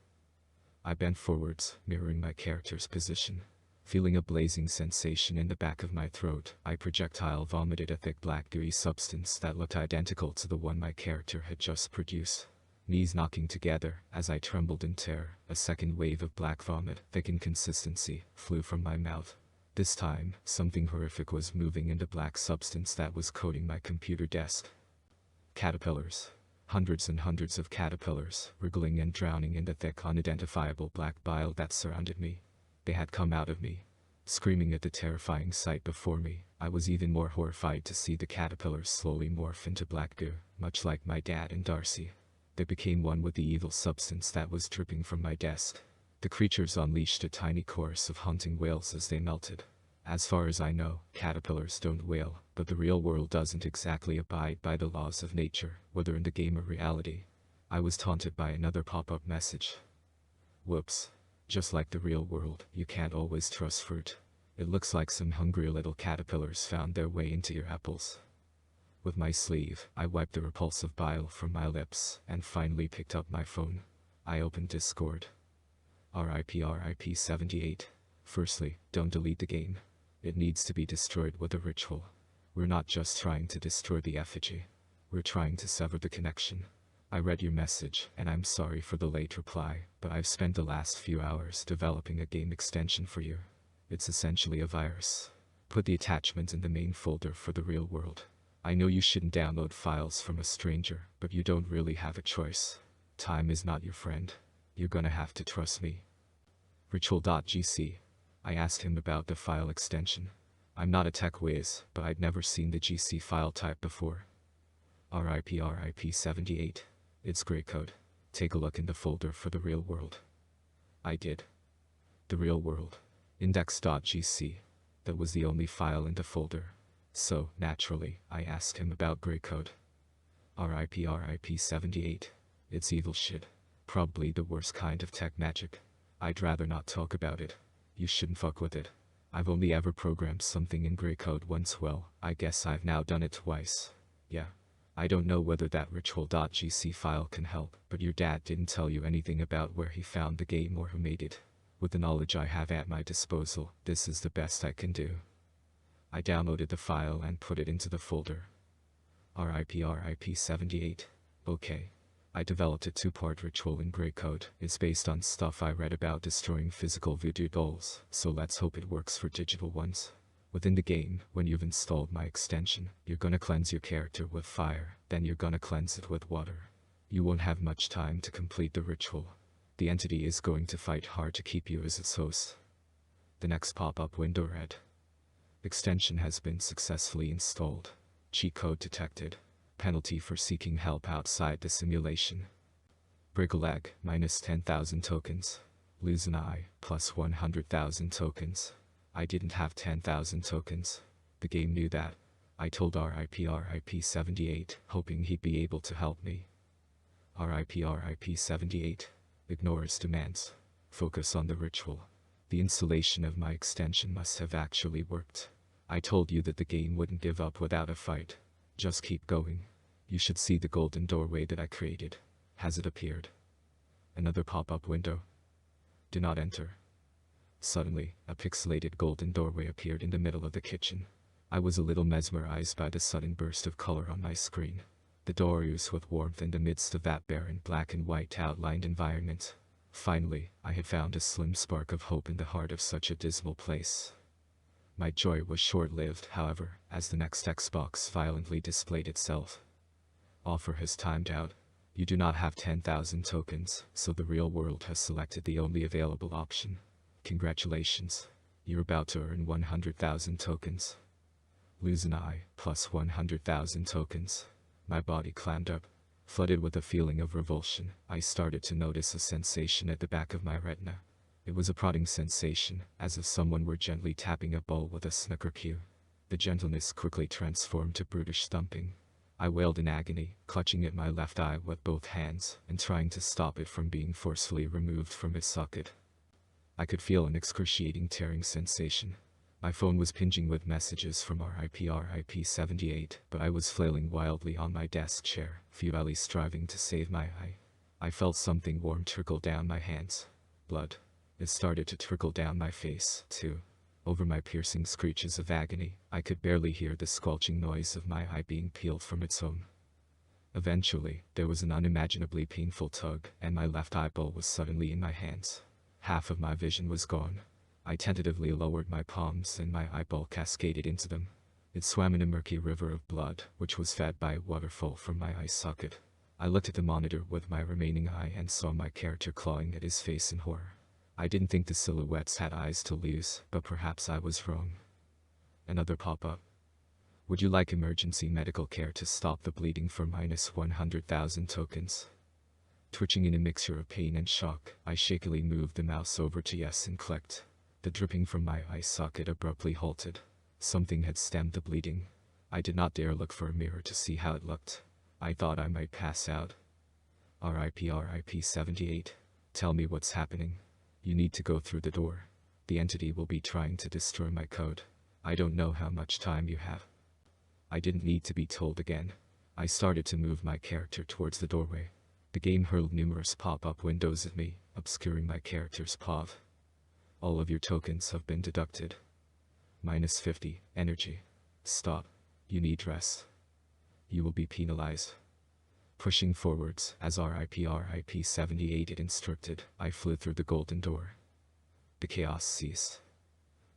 I bent forwards, mirroring my character's position. Feeling a blazing sensation in the back of my throat, I projectile vomited a thick black gooey substance that looked identical to the one my character had just produced. Knees knocking together, as I trembled in terror, a second wave of black vomit, thick in consistency, flew from my mouth. This time, something horrific was moving in the black substance that was coating my computer desk. Caterpillars. Hundreds and hundreds of caterpillars, wriggling and drowning in the thick, unidentifiable black bile that surrounded me. They had come out of me. Screaming at the terrifying sight before me, I was even more horrified to see the caterpillars slowly morph into black goo, much like my dad and Darcy. They became one with the evil substance that was dripping from my desk. The creatures unleashed a tiny chorus of hunting wails as they melted. As far as I know, caterpillars don't wail, but the real world doesn't exactly abide by the laws of nature, whether in the game or reality. I was taunted by another pop-up message. Whoops. Just like the real world, you can't always trust fruit. It looks like some hungry little caterpillars found their way into your apples. With my sleeve, I wiped the repulsive bile from my lips, and finally picked up my phone. I opened Discord. RIP 78. Firstly, don't delete the game. It needs to be destroyed with a ritual. We're not just trying to destroy the effigy. We're trying to sever the connection. I read your message, and I'm sorry for the late reply, but I've spent the last few hours developing a game extension for you. It's essentially a virus. Put the attachment in the main folder for the real world. I know you shouldn't download files from a stranger, but you don't really have a choice. Time is not your friend. You're gonna have to trust me. Ritual.gc. I asked him about the file extension. I'm not a tech whiz, but I'd never seen the GC file type before. RIP 78. It's great code. Take a look in the folder for the real world. I did. The real world. Index.gc. That was the only file in the folder. So, naturally, I asked him about grey code. RIP 78. It's evil shit. Probably the worst kind of tech magic. I'd rather not talk about it. You shouldn't fuck with it. I've only ever programmed something in grey code once. Well, I guess I've now done it twice. Yeah. I don't know whether that ritual.gc file can help, but your dad didn't tell you anything about where he found the game or who made it. With the knowledge I have at my disposal, this is the best I can do. I downloaded the file and put it into the folder. RIP 78. Okay. I developed a 2-part ritual in Grey Code. It's based on stuff I read about destroying physical voodoo dolls, so let's hope it works for digital ones. Within the game, when you've installed my extension, you're gonna cleanse your character with fire, then you're gonna cleanse it with water. You won't have much time to complete the ritual. The entity is going to fight hard to keep you as its host. The next pop-up window read: Extension has been successfully installed. Cheat code detected. Penalty for seeking help outside the simulation. Break a leg, minus 10,000 tokens. Lose an eye, plus 100,000 tokens. I didn't have 10,000 tokens. The game knew that. I told RIP 78, hoping he'd be able to help me. RIP 78. Ignores demands. Focus on the ritual. The installation of my extension must have actually worked. I told you that the game wouldn't give up without a fight. Just keep going. You should see the golden doorway that I created. Has it appeared? Another pop-up window. Do not enter. Suddenly, a pixelated golden doorway appeared in the middle of the kitchen. I was a little mesmerized by the sudden burst of color on my screen. The door oozed with warmth in the midst of that barren black and white outlined environment. Finally, I had found a slim spark of hope in the heart of such a dismal place. My joy was short-lived, however, as the next Xbox violently displayed itself. Offer has timed out. You do not have 10,000 tokens, so the real world has selected the only available option. Congratulations. You're about to earn 100,000 tokens. Lose an eye, plus 100,000 tokens. My body clammed up. Flooded with a feeling of revulsion, I started to notice a sensation at the back of my retina. It was a prodding sensation, as if someone were gently tapping a bowl with a snooker cue. The gentleness quickly transformed to brutish thumping. I wailed in agony, clutching at my left eye with both hands, and trying to stop it from being forcefully removed from its socket. I could feel an excruciating tearing sensation. My phone was pinging with messages from RIP 78, but I was flailing wildly on my desk chair, futilely striving to save my eye. I felt something warm trickle down my hands. Blood. It started to trickle down my face, too. Over my piercing screeches of agony, I could barely hear the squelching noise of my eye being peeled from its own. Eventually, there was an unimaginably painful tug, and my left eyeball was suddenly in my hands. Half of my vision was gone. I tentatively lowered my palms and my eyeball cascaded into them. It swam in a murky river of blood, which was fed by a waterfall from my eye socket. I looked at the monitor with my remaining eye and saw my character clawing at his face in horror. I didn't think the silhouettes had eyes to lose, but perhaps I was wrong. Another pop-up. Would you like emergency medical care to stop the bleeding for minus 100,000 tokens? Twitching in a mixture of pain and shock, I shakily moved the mouse over to yes and clicked. The dripping from my eye socket abruptly halted. Something had stemmed the bleeding. I did not dare look for a mirror to see how it looked. I thought I might pass out. RIP 78. Tell me what's happening. You need to go through the door. The entity will be trying to destroy my code. I don't know how much time you have. I didn't need to be told again. I started to move my character towards the doorway. The game hurled numerous pop-up windows at me, obscuring my character's path. All of your tokens have been deducted. Minus 50, energy. Stop. You need rest. You will be penalized. Pushing forwards, as RIP 78 had instructed, I flew through the golden door. The chaos ceased.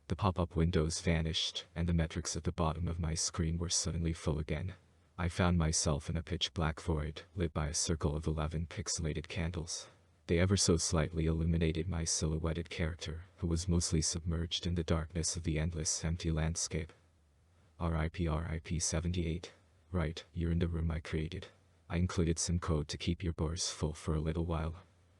The pop-up windows vanished, and the metrics at the bottom of my screen were suddenly full again. I found myself in a pitch-black void, lit by a circle of 11 pixelated candles. They ever so slightly illuminated my silhouetted character, who was mostly submerged in the darkness of the endless, empty landscape. RIP 78. Right, you're in the room I created. I included some code to keep your bars full for a little while.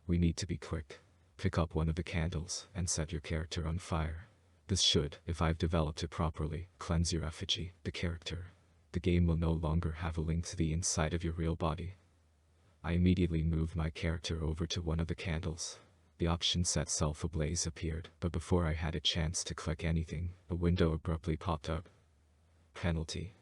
We need to be quick. Pick up one of the candles, and set your character on fire. This should, if I've developed it properly, cleanse your effigy, the character. The game will no longer have a link to the inside of your real body. I immediately moved my character over to one of the candles. The option set self ablaze appeared, but before I had a chance to click anything, a window abruptly popped up. Penalty.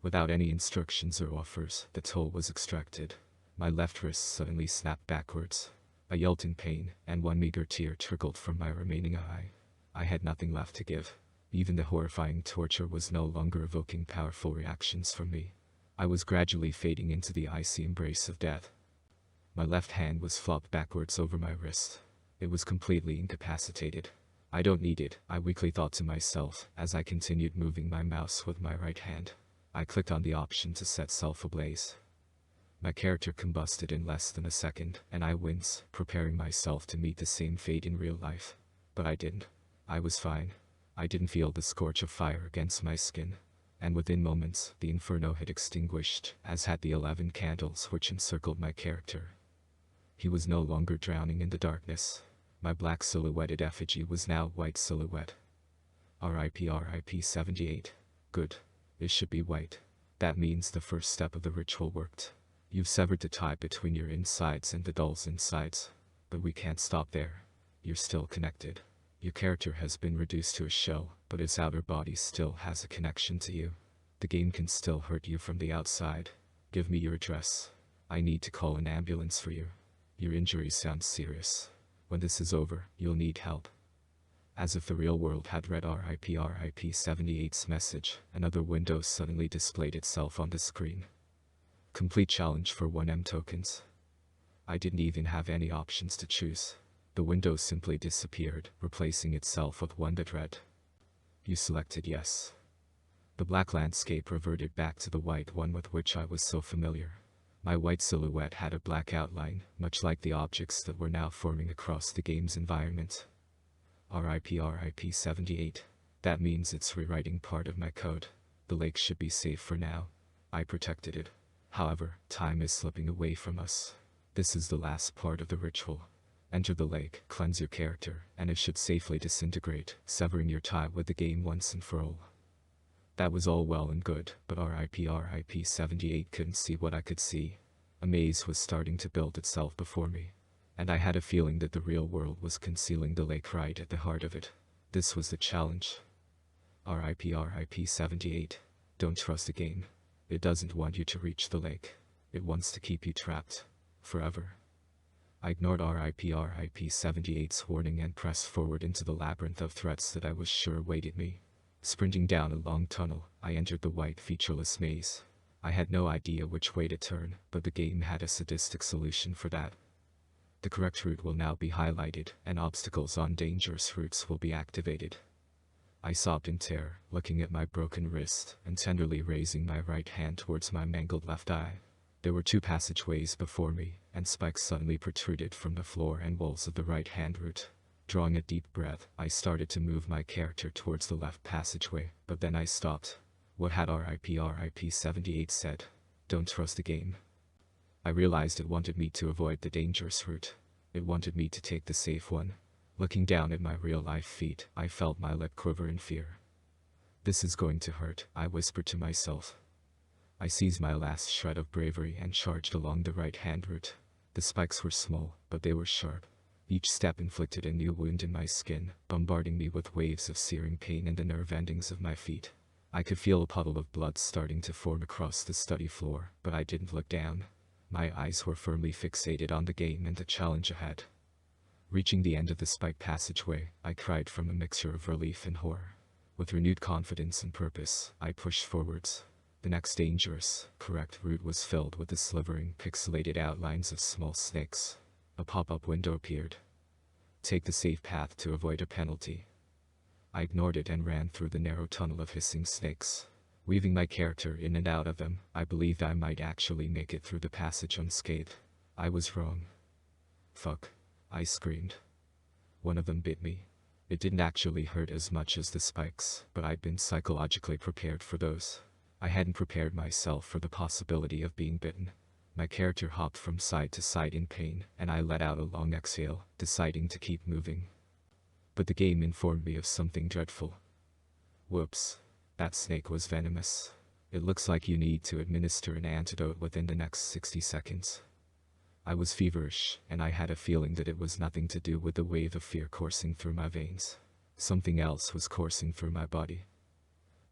Without any instructions or offers, the toll was extracted. My left wrist suddenly snapped backwards. I yelled in pain, and one meager tear trickled from my remaining eye. I had nothing left to give. Even the horrifying torture was no longer evoking powerful reactions from me. I was gradually fading into the icy embrace of death. My left hand was flopped backwards over my wrist. It was completely incapacitated. I don't need it, I weakly thought to myself as I continued moving my mouse with my right hand. I clicked on the option to set self ablaze. My character combusted in less than a second, and I winced, preparing myself to meet the same fate in real life. But I didn't. I was fine. I didn't feel the scorch of fire against my skin. And within moments, the inferno had extinguished, as had the 11 candles which encircled my character. He was no longer drowning in the darkness. My black silhouetted effigy was now white silhouette. RIP 78. Good. It should be white. That means the first step of the ritual worked. You've severed the tie between your insides and the doll's insides. But we can't stop there. You're still connected. Your character has been reduced to a shell, but its outer body still has a connection to you. The game can still hurt you from the outside. Give me your address. I need to call an ambulance for you. Your injuries sound serious. When this is over, you'll need help. As if the real world had read RIP 78's message, another window suddenly displayed itself on the screen. Complete challenge for 1M tokens. I didn't even have any options to choose. The window simply disappeared, replacing itself with one that read, "You selected yes." The black landscape reverted back to the white one with which I was so familiar. My white silhouette had a black outline, much like the objects that were now forming across the game's environment. RIP 78. That means it's rewriting part of my code. The lake should be safe for now. I protected it. However, time is slipping away from us. This is the last part of the ritual. Enter the lake, cleanse your character, and it should safely disintegrate, severing your tie with the game once and for all. That was all well and good, but RIP 78 couldn't see what I could see. A maze was starting to build itself before me, and I had a feeling that the real world was concealing the lake right at the heart of it. This was the challenge. RIP 78. Don't trust the game. It doesn't want you to reach the lake. It wants to keep you trapped. Forever. I ignored RIP 78's warning and pressed forward into the labyrinth of threats that I was sure awaited me. Sprinting down a long tunnel, I entered the white featureless maze. I had no idea which way to turn, but the game had a sadistic solution for that. The correct route will now be highlighted, and obstacles on dangerous routes will be activated. I sobbed in terror, looking at my broken wrist, and tenderly raising my right hand towards my mangled left eye. There were 2 passageways before me, and spikes suddenly protruded from the floor and walls of the right-hand route. Drawing a deep breath, I started to move my character towards the left passageway, but then I stopped. What had RIP 78 said? Don't trust the game. I realized it wanted me to avoid the dangerous route. It wanted me to take the safe one. Looking down at my real-life feet, I felt my lip quiver in fear. This is going to hurt, I whispered to myself. I seized my last shred of bravery and charged along the right-hand route. The spikes were small, but they were sharp. Each step inflicted a new wound in my skin, bombarding me with waves of searing pain in the nerve endings of my feet. I could feel a puddle of blood starting to form across the study floor, but I didn't look down. My eyes were firmly fixated on the game and the challenge ahead. Reaching the end of the spike passageway, I cried from a mixture of relief and horror. With renewed confidence and purpose, I pushed forwards. The next dangerous, correct route was filled with the slivering, pixelated outlines of small snakes. A pop-up window appeared. Take the safe path to avoid a penalty. I ignored it and ran through the narrow tunnel of hissing snakes. Weaving my character in and out of them, I believed I might actually make it through the passage unscathed. I was wrong. Fuck. I screamed. One of them bit me. It didn't actually hurt as much as the spikes, but I'd been psychologically prepared for those. I hadn't prepared myself for the possibility of being bitten. My character hopped from side to side in pain, and I let out a long exhale, deciding to keep moving. But the game informed me of something dreadful. Whoops. That snake was venomous. It looks like you need to administer an antidote within the next 60 seconds. I was feverish, and I had a feeling that it was nothing to do with the wave of fear coursing through my veins. Something else was coursing through my body.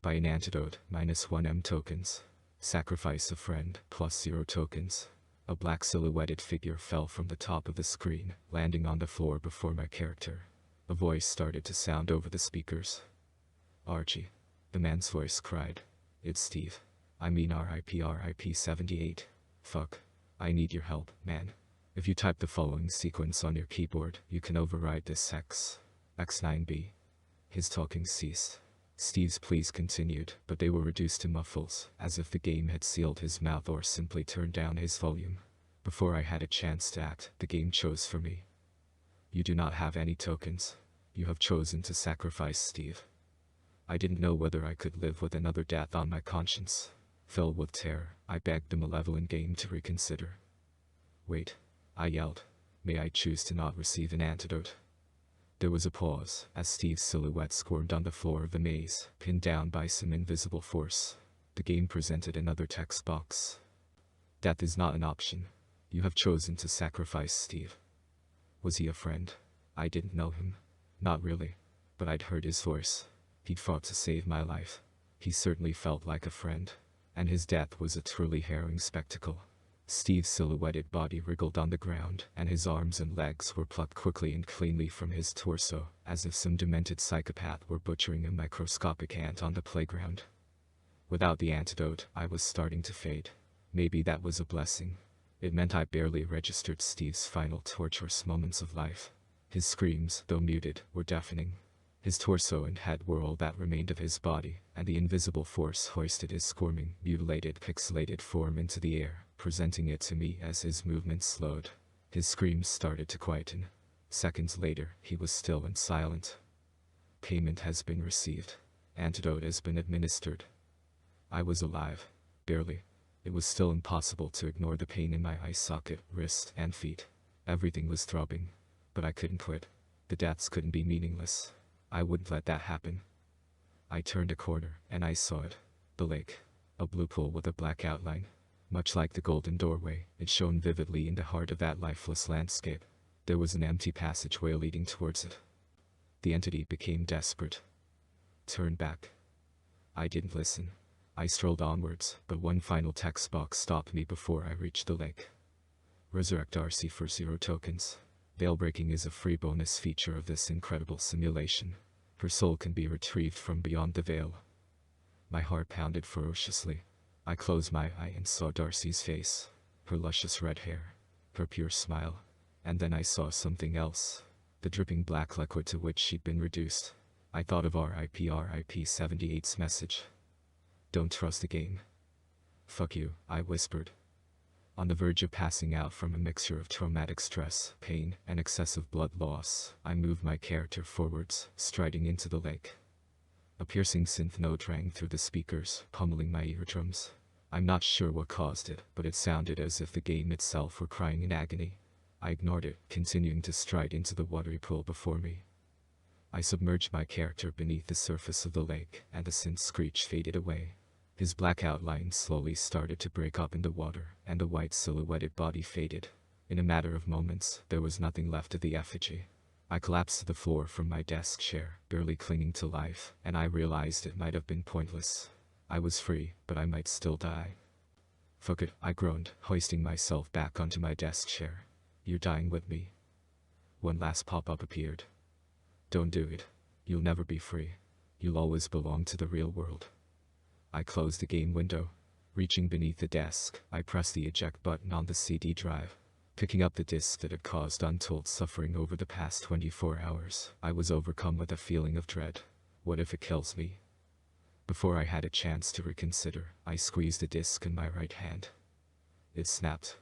Buy an antidote, -1M tokens. Sacrifice a friend, plus 0 tokens. A black silhouetted figure fell from the top of the screen, landing on the floor before my character. A voice started to sound over the speakers. Archie. The man's voice cried. It's Steve. I mean RIP 78. Fuck. I need your help, man. If you type the following sequence on your keyboard, you can override this hex. X9B. His talking ceased. Steve's pleas continued, but they were reduced to muffles, as if the game had sealed his mouth or simply turned down his volume. Before I had a chance to act, the game chose for me. You do not have any tokens. You have chosen to sacrifice Steve. I didn't know whether I could live with another death on my conscience. Filled with terror, I begged the malevolent game to reconsider. Wait, I yelled. May I choose to not receive an antidote? There was a pause, as Steve's silhouette squirmed on the floor of the maze, pinned down by some invisible force. The game presented another text box. Death is not an option. You have chosen to sacrifice Steve. Was he a friend? I didn't know him. Not really. But I'd heard his voice. He'd fought to save my life. He certainly felt like a friend. And his death was a truly harrowing spectacle. Steve's silhouetted body wriggled on the ground, and his arms and legs were plucked quickly and cleanly from his torso, as if some demented psychopath were butchering a microscopic ant on the playground. Without the antidote, I was starting to fade. Maybe that was a blessing. It meant I barely registered Steve's final torturous moments of life. His screams, though muted, were deafening. His torso and head were all that remained of his body, and the invisible force hoisted his squirming, mutilated, pixelated form into the air, presenting it to me as his movements slowed. His screams started to quieten. Seconds later, he was still and silent. Payment has been received. Antidote has been administered. I was alive. Barely. It was still impossible to ignore the pain in my eye socket, wrist, and feet. Everything was throbbing. But I couldn't quit. The deaths couldn't be meaningless. I wouldn't let that happen. I turned a corner, and I saw it. The lake. A blue pool with a black outline. Much like the golden doorway, it shone vividly in the heart of that lifeless landscape. There was an empty passageway leading towards it. The entity became desperate. Turn back. I didn't listen. I strolled onwards, but one final text box stopped me before I reached the lake. Resurrect RC for 0 tokens. Veil breaking is a free bonus feature of this incredible simulation. Her soul can be retrieved from beyond the veil. My heart pounded ferociously. I closed my eye and saw Darcy's face, her luscious red hair, her pure smile, and then I saw something else, the dripping black liquid to which she'd been reduced. I thought of RIP 78's message. Don't trust the game. Fuck you, I whispered. On the verge of passing out from a mixture of traumatic stress, pain, and excessive blood loss, I moved my character forwards, striding into the lake. A piercing synth note rang through the speakers, pummeling my eardrums. I'm not sure what caused it, but it sounded as if the game itself were crying in agony. I ignored it, continuing to stride into the watery pool before me. I submerged my character beneath the surface of the lake, and the synth screech faded away. His black outline slowly started to break up in the water, and the white silhouetted body faded. In a matter of moments, there was nothing left of the effigy. I collapsed to the floor from my desk chair, barely clinging to life, and I realized it might have been pointless. I was free, but I might still die. Fuck it, I groaned, hoisting myself back onto my desk chair. You're dying with me. One last pop-up appeared. Don't do it. You'll never be free. You'll always belong to the real world. I closed the game window. Reaching beneath the desk, I pressed the eject button on the CD drive. Picking up the disc that had caused untold suffering over the past 24 hours, I was overcome with a feeling of dread. What if it kills me? Before I had a chance to reconsider, I squeezed the disc in my right hand. It snapped.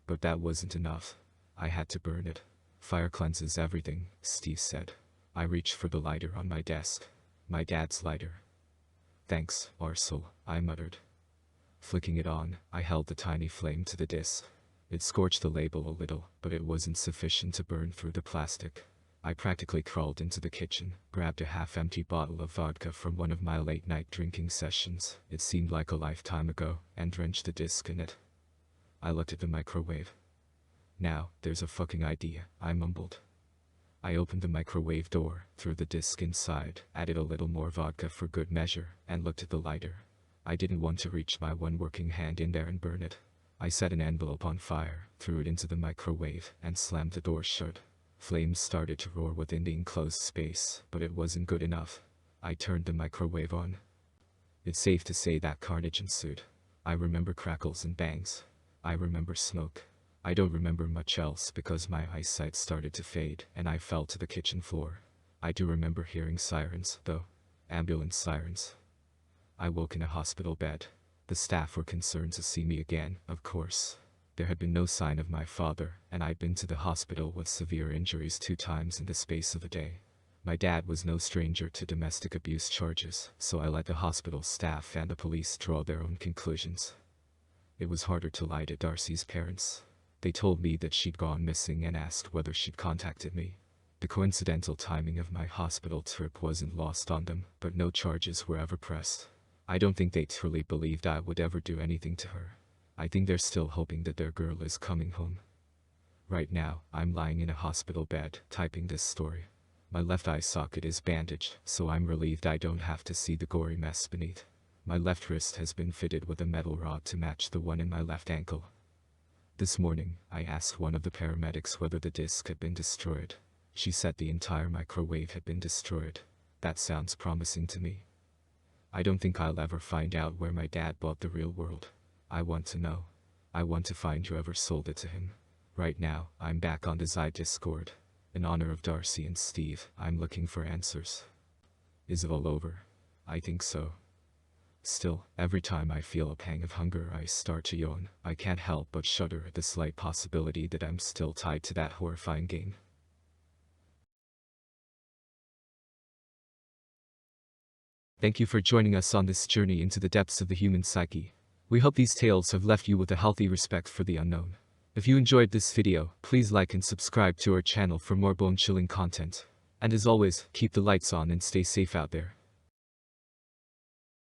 But that wasn't enough. I had to burn it. Fire cleanses everything, Steve said. I reached for the lighter on my desk. My dad's lighter. Thanks, Arcel, I muttered. Flicking it on, I held the tiny flame to the disc. It scorched the label a little, but it wasn't sufficient to burn through the plastic. I practically crawled into the kitchen, grabbed a half-empty bottle of vodka from one of my late-night drinking sessions, it seemed like a lifetime ago, and drenched the disc in it. I looked at the microwave. Now, there's a fucking idea, I mumbled. I opened the microwave door, threw the disc inside, added a little more vodka for good measure, and looked at the lighter. I didn't want to reach my one working hand in there and burn it. I set an envelope on fire, threw it into the microwave, and slammed the door shut. Flames started to roar within the enclosed space, but it wasn't good enough. I turned the microwave on. It's safe to say that carnage ensued. I remember crackles and bangs. I remember smoke. I don't remember much else because my eyesight started to fade and I fell to the kitchen floor. I do remember hearing sirens, though. Ambulance sirens. I woke in a hospital bed. The staff were concerned to see me again, of course. There had been no sign of my father, and I'd been to the hospital with severe injuries 2 times in the space of a day. My dad was no stranger to domestic abuse charges, so I let the hospital staff and the police draw their own conclusions. It was harder to lie to Darcy's parents. They told me that she'd gone missing and asked whether she'd contacted me. The coincidental timing of my hospital trip wasn't lost on them, but no charges were ever pressed. I don't think they truly believed I would ever do anything to her. I think they're still hoping that their girl is coming home. Right now, I'm lying in a hospital bed, typing this story. My left eye socket is bandaged, so I'm relieved I don't have to see the gory mess beneath. My left wrist has been fitted with a metal rod to match the one in my left ankle. This morning, I asked one of the paramedics whether the disc had been destroyed. She said the entire microwave had been destroyed. That sounds promising to me. I don't think I'll ever find out where my dad bought the real world. I want to know. I want to find whoever sold it to him. Right now, I'm back on the Zai Discord. In honor of Darcy and Steve, I'm looking for answers. Is it all over? I think so. Still, every time I feel a pang of hunger I start to yawn. I can't help but shudder at the slight possibility that I'm still tied to that horrifying game. Thank you for joining us on this journey into the depths of the human psyche. We hope these tales have left you with a healthy respect for the unknown. If you enjoyed this video, please like and subscribe to our channel for more bone-chilling content. And as always, keep the lights on and stay safe out there.